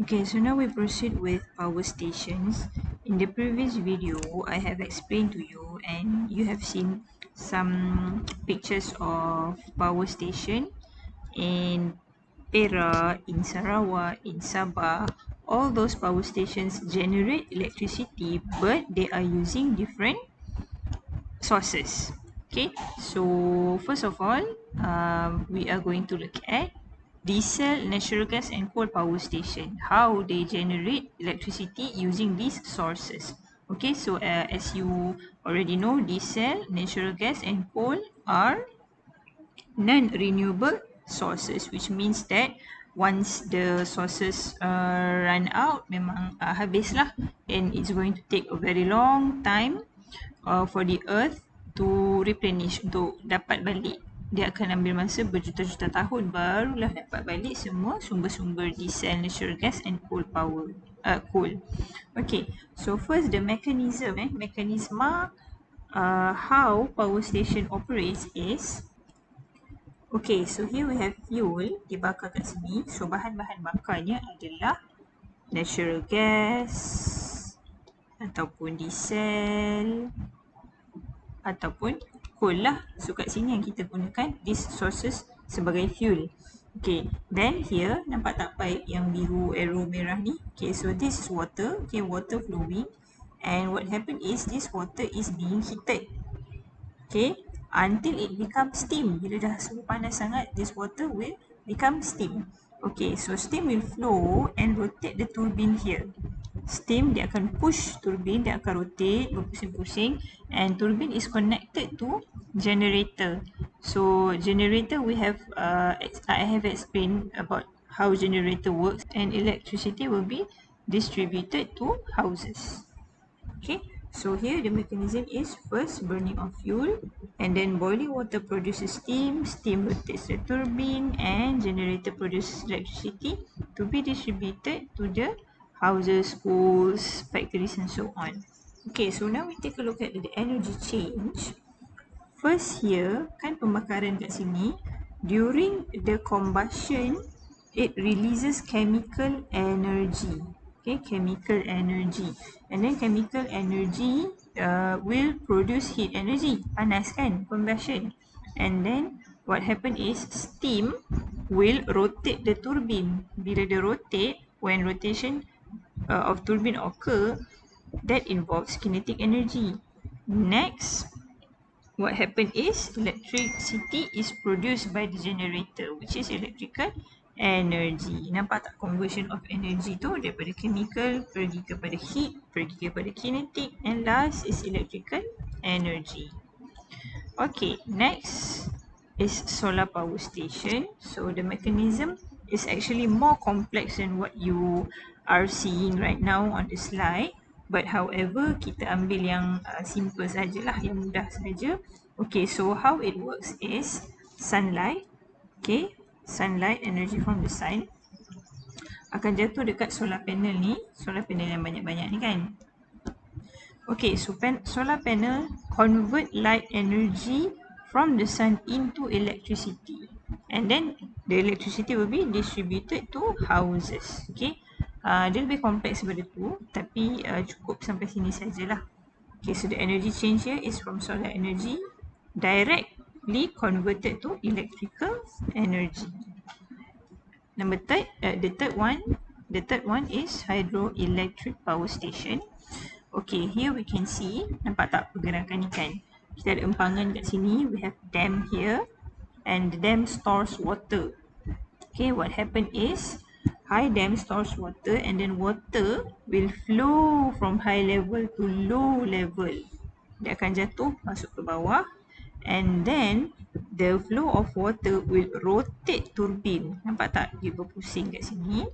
Okay, so now we proceed with power stations. In the previous video, I have explained to you and you have seen some pictures of power station in Perak, in Sarawak, in Sabah. All those power stations generate electricity, but they are using different sources. Okay, so first of all, we are going to look at diesel, natural gas and coal power station, how they generate electricity using these sources. Okay, so as you already know, diesel, natural gas and coal are non-renewable sources, which means that once the sources run out, memang habislah, and it's going to take a very long time for the earth to replenish, untuk dapat balik. Dia akan ambil masa berjuta-juta tahun barulah dapat balik semua sumber-sumber diesel, natural gas and coal power. Coal. Okay, so first the mechanism, how power station operates is, okay, so here we have fuel dibakar kat sini. So bahan-bahan bakarnya adalah natural gas ataupun diesel ataupun coal lah. So kat sini yang kita gunakan these sources sebagai fuel. Okay, then here nampak tak pipe yang biru arrow merah ni? Okay, so this is water. Okay, water flowing, and what happen is this water is being heated. Okay, until it becomes steam. Bila dah suhu panas sangat, this water will become steam. Okay, so steam will flow and rotate the turbine here. Steam, dia akan push turbine, dia akan rotate, berpusing-pusing, and turbine is connected to generator. So generator, I have explained about how generator works, and electricity will be distributed to houses. Okay, so here the mechanism is first burning of fuel, and then boiling water produces steam, steam rotates the turbine, and generator produces electricity to be distributed to the houses, schools, factories and so on. Okay, so now we take a look at the energy change. First here, kan pembakaran kat sini, during the combustion, it releases chemical energy. Okay, chemical energy. And then chemical energy will produce heat energy. Panas kan, combustion. And then what happen is steam will rotate the turbine. Bila dia rotate, when rotation of turbine occur, that involves kinetic energy. Next, what happened is electricity is produced by the generator, which is electrical energy. Nampak tak conversion of energy tu daripada chemical pergi kepada heat, pergi kepada kinetic, and last is electrical energy. Okay, next is solar power station. So the mechanism is actually more complex than what you are seeing right now on the slide. But however, kita ambil yang simple sajalah, yang mudah saja. Okay, so how it works is sunlight. Okay, sunlight, energy from the sun akan jatuh dekat solar panel ni. Solar panel yang banyak-banyak ni kan. Okay, so solar panel convert light energy from the sun into electricity, and then the electricity will be distributed to houses. Okay, dia lebih kompleks daripada tu, tapi cukup sampai sini sajalah. Okay, so the energy change here is from solar energy directly converted to electrical energy. The third one is hydroelectric power station. Okay, here we can see, nampak tak pergerakan ni kan? Kita ada empangan kat sini, we have dam here, and the dam stores water. Okay, what happened is, high dam stores water, and then water will flow from high level to low level. Dia akan jatuh, masuk ke bawah, and then the flow of water will rotate turbine. Nampak tak? Dia berpusing kat sini.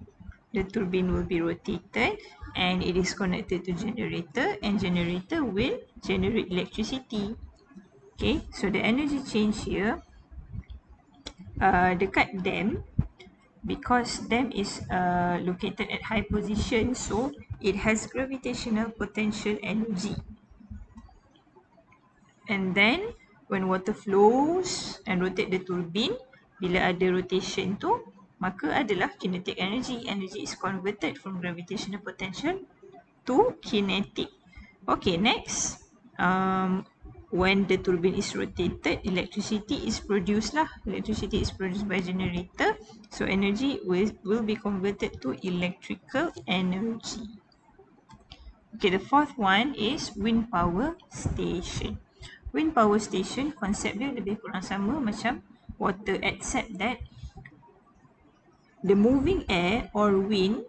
The turbine will be rotated and it is connected to generator, and generator will generate electricity. Okay, so the energy change here dekat dam, because dam is located at high position, so it has gravitational potential energy. And then when water flows and rotate the turbine, bila ada rotation tu, maka adalah kinetic energy. Energy is converted from gravitational potential to kinetic. Okay, next. When the turbine is rotated, electricity is produced lah. Electricity is produced by generator. So energy will be converted to electrical energy. Okay, the fourth one is wind power station. Wind power station konsep dia lebih kurang sama macam water, except that the moving air or wind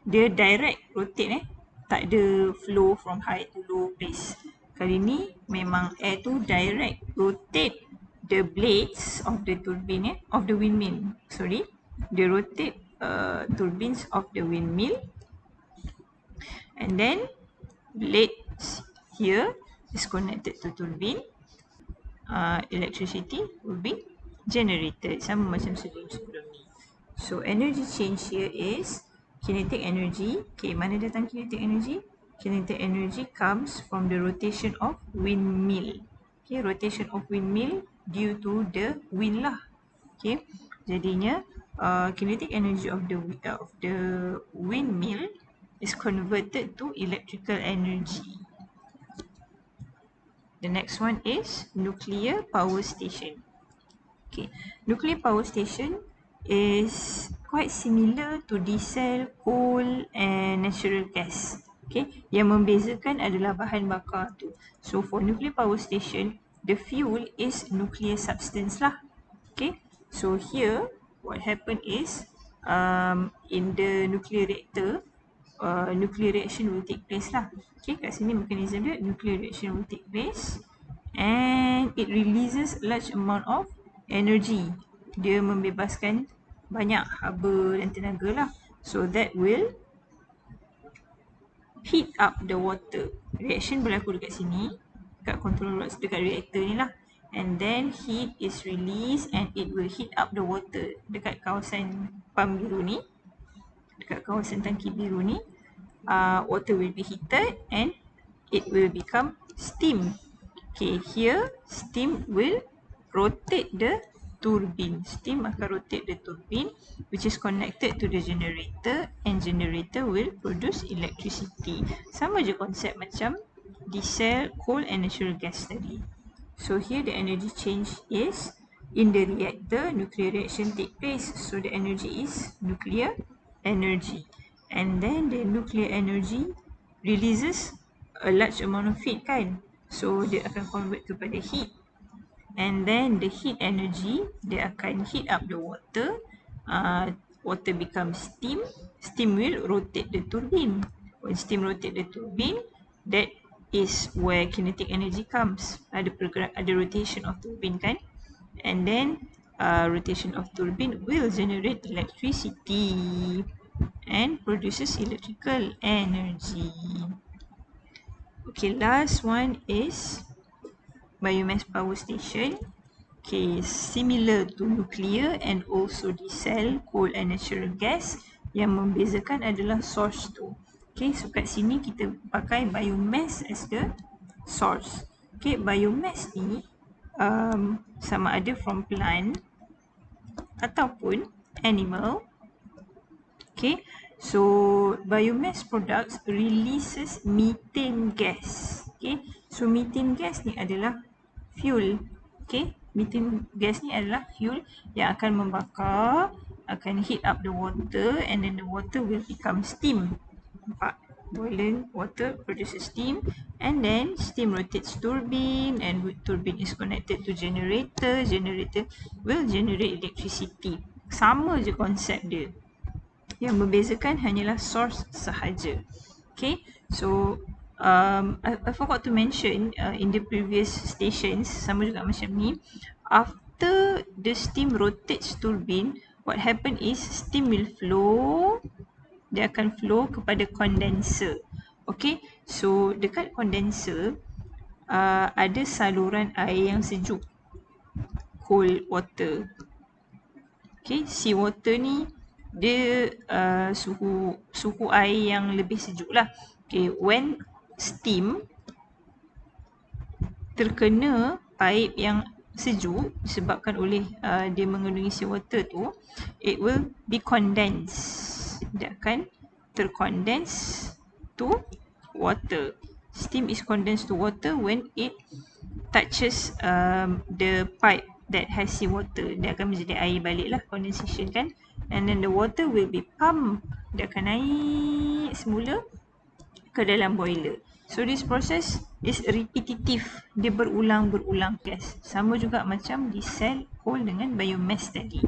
dia direct rotate, tak ada flow from high to low place. Kali ni memang air tu direct rotate the blades of the turbine, of the windmill. Sorry, they rotate turbines of the windmill, and then blades here is connected to turbine. Electricity will be generated sama macam sebelum ni. So energy change here is kinetic energy. Okay, mana datang kinetic energy? Kinetic energy comes from the rotation of windmill. Okay, rotation of windmill due to the wind lah. Okay, jadinya kinetic energy of the windmill is converted to electrical energy. The next one is nuclear power station. Okay, nuclear power station is quite similar to diesel, coal and natural gas. Okay, yang membezakan adalah bahan bakar tu. So for nuclear power station, the fuel is nuclear substance lah. Okay, so here what happen is in the nuclear reactor, nuclear reaction will take place lah. Okay, kat sini mechanism dia, nuclear reaction will take place and it releases large amount of energy. Dia membebaskan banyak haba dan tenaga lah. So that will heat up the water. Reaction berlaku dekat sini, dekat control rods, dekat reactor ni lah. And then heat is released and it will heat up the water dekat kawasan pump biru ni, dekat kawasan tangki biru ni. Water will be heated and it will become steam. Okay, here steam will rotate the turbine. Steam akan rotate the turbine which is connected to the generator and generator will produce electricity. Sama je konsep macam diesel, coal and natural gas tadi. So here the energy change is in the reactor, nuclear reaction take place. So the energy is nuclear energy. And then the nuclear energy releases a large amount of heat kan. So dia akan convert kepada heat. And then the heat energy, dia akan heat up the water. Water becomes steam. Steam will rotate the turbine. When steam rotate the turbine, that is where kinetic energy comes. Ada rotation of turbine kan. And then rotation of turbine will generate electricity and produces electrical energy. Okay, last one is biomass power station. Okay, similar to nuclear and also diesel, coal and natural gas. Yang membezakan adalah source tu. Okay, so kat sini kita pakai biomass as the source. Okay, biomass ni sama ada from plant ataupun animal. Okay, so biomass products releases methane gas. Okay, so methane gas ni adalah fuel. Okay, methane gas ni adalah fuel yang akan membakar, akan heat up the water and then the water will become steam. Nampak? Boiling water produces steam and then steam rotates turbine and turbine is connected to generator. Generator will generate electricity. Sama je konsep dia. Yang membezakan hanyalah source sahaja. Okay, so I forgot to mention in the previous stations, sama juga macam ni. After the steam rotates turbine, what happen is steam will flow. Dia akan flow kepada condenser. Okay, so dekat condenser ada saluran air yang sejuk, cold water. Okay, sea water ni dia suhu air yang lebih sejuk lah. Okay, when steam terkena pipe yang sejuk disebabkan oleh dia mengandungi seawater tu, it will be condensed. Dia akan tercondense to water. Steam is condensed to water when it touches the pipe that has seawater. Dia akan menjadi air balik lah, condensation kan. And then the water will be pumped. Dia akan naik semula ke dalam boiler. So this process is repetitive. Dia berulang-berulang gas. Sama juga macam di cell coal dengan biomass tadi.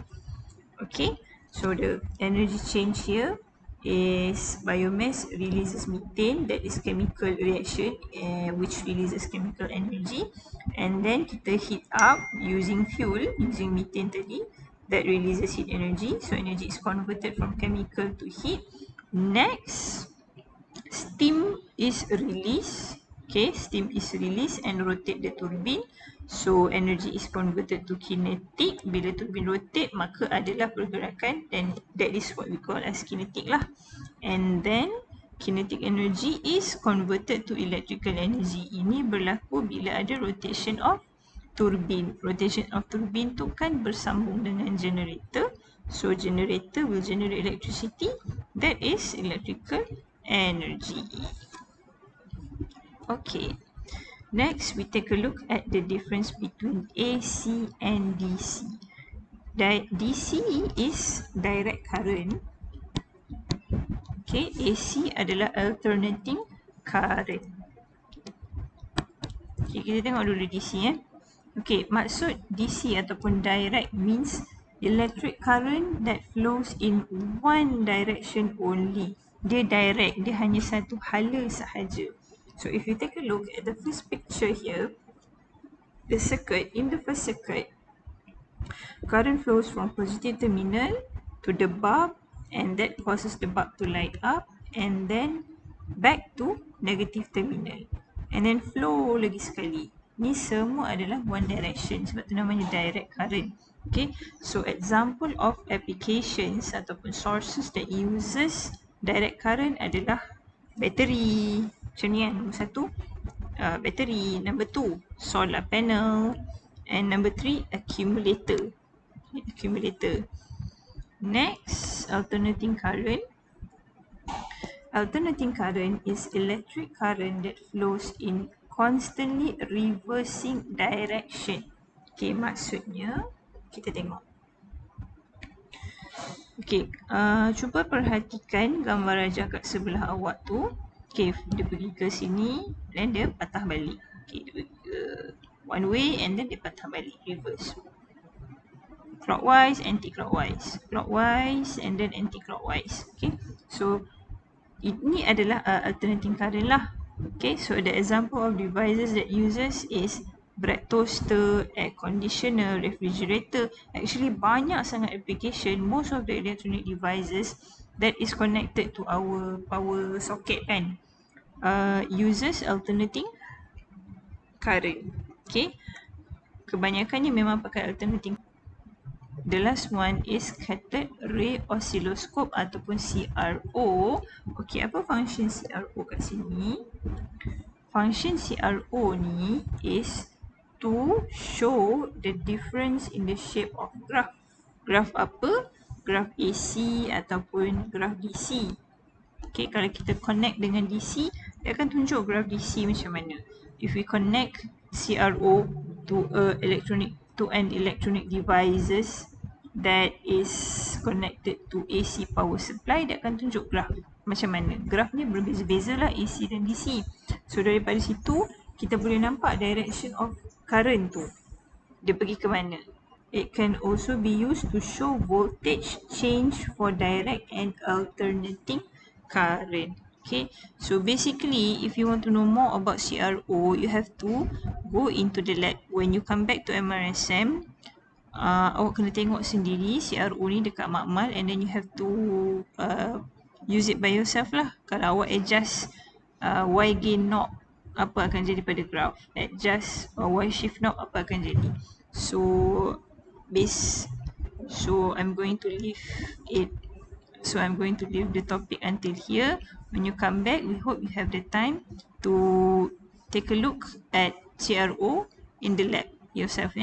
Okay. So the energy change here is biomass releases methane, that is chemical reaction which releases chemical energy, and then kita heat up using fuel, using methane tadi, that releases heat energy. So energy is converted from chemical to heat. Next, steam is released. Okay, steam is released and rotate the turbine. So energy is converted to kinetic. Bila turbine rotate, maka adalah pergerakan, and that is what we call as kinetic lah. And then kinetic energy is converted to electrical energy. Ini berlaku bila ada rotation of turbine. Rotation of turbine tu kan bersambung dengan generator. So generator will generate electricity. That is electrical energy. Okay. Next, we take a look at the difference between AC and DC. DC is direct current. Okay, AC adalah alternating current. Okay, kita tengok dulu DC . Okay, maksud DC ataupun direct means electric current that flows in one direction only. Dia direct, dia hanya satu hala sahaja. So if you take a look at the first picture here, the circuit, in the first circuit, current flows from positive terminal to the bulb, and that causes the bulb to light up, and then back to negative terminal, and then flow lagi sekali. Ni semua adalah one direction, sebab tu namanya direct current. Okay, so example of applications ataupun sources that uses direct current adalah battery. Macam ni kan, nombor satu battery, number 2 solar panel, and number 3 accumulator. Next, alternating current. Alternating current is electric current that flows in constantly reversing direction. Okay, maksudnya kita tengok. Okay, cuba perhatikan gambar rajah kat sebelah awak tu. Okay, dia pergi ke sini, then dia patah balik. Okay, dia pergi ke one way and then dia patah balik, reverse. Clockwise, anti-clockwise. Clockwise and then anti-clockwise. Okay, so ini adalah alternating current lah. Okay, so the example of devices that uses is bread toaster, air conditioner, refrigerator. Actually banyak sangat application. Most of the electronic devices that is connected to our power socket kan, uses alternating current. Okay, kebanyakannya memang pakai alternating. The last one is cathode ray oscilloscope ataupun CRO. Okay, apa function CRO kat sini? Function CRO ni is to show the difference in the shape of graph. Graph apa? Graph AC ataupun graph DC. Okay, kalau kita connect dengan DC, dia akan tunjuk graph DC macam mana. If we connect CRO to an electronic devices that is connected to AC power supply, dia akan tunjuk graph macam mana. Graph ni berbeza-beza lah AC dan DC. So daripada situ kita boleh nampak direction of current tu, dia pergi ke mana. It can also be used to show voltage change for direct and alternating current. Okay, so basically if you want to know more about CRO, you have to go into the lab. When you come back to MRSM, awak kena tengok sendiri CRO ni dekat makmal, and then you have to use it by yourself lah. Kalau awak adjust Y gain knob, apa akan jadi pada graph. Adjust Y shift knob, apa akan jadi. So I'm going to leave it. So I'm going to leave the topic until here. When you come back, we hope you have the time to take a look at CRO in the lab yourself.